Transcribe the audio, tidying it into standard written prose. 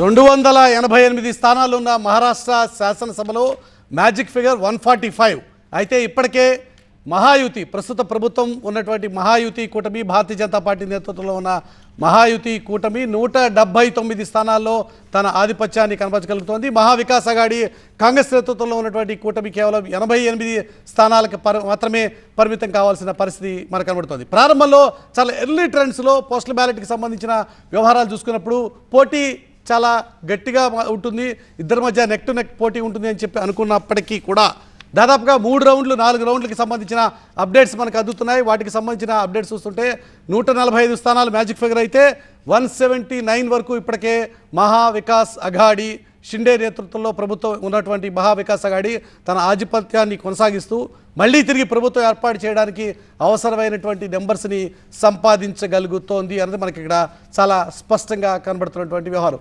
288 స్థానాలు ఉన్న మహారాష్ట్ర శాసనసభలో మ్యాజిక్ ఫిగర్ 145. అయితే ఇప్పటికే మహాయుతి ప్రస్తుత ప్రభుత్వం ఉన్నటువంటి మహాయుతి కూటమి భారతీయ జనతా పార్టీ నేతృత్వంలో ఉన్న మహాయుతి కూటమి 179 స్థానాల్లో తన ఆధిపత్యాన్ని కనబరచగలుగుతోంది. మహావికాస్ అఘాడి కాంగ్రెస్ నేతృత్వంలో ఉన్నటువంటి కూటమి కేవలం 88 స్థానాలకు మాత్రమే పరిమితం కావాల్సిన పరిస్థితి మనకు కనబడుతోంది. ప్రారంభంలో చాలా ఎర్లీ ట్రెండ్స్లో పోస్టల్ బ్యాలెట్కి సంబంధించిన వ్యవహారాలు చూసుకున్నప్పుడు పోటీ చాలా గట్టిగా ఉంటుంది, ఇద్దరి మధ్య నెక్ టు నెక్ పోటీ ఉంటుంది అని చెప్పి అనుకున్నప్పటికీ కూడా దాదాపుగా 3 రౌండ్లు 4 రౌండ్లకి సంబంధించిన అప్డేట్స్ మనకు అందుతున్నాయి. వాటికి సంబంధించిన అప్డేట్స్ చూస్తుంటే 145 స్థానాలు మ్యాజిక్ ఫిగర్ అయితే 179 వరకు ఇప్పటికే మహావికాస్ అఘాడి షిండే నేతృత్వంలో ప్రభుత్వం ఉన్నటువంటి మహావికాస్ అఘాడి తన ఆధిపత్యాన్ని కొనసాగిస్తూ మళ్ళీ తిరిగి ప్రభుత్వం ఏర్పాటు చేయడానికి అవసరమైనటువంటి నెంబర్స్ని సంపాదించగలుగుతోంది అన్నది మనకి ఇక్కడ చాలా స్పష్టంగా కనబడుతున్నటువంటి వ్యవహారం.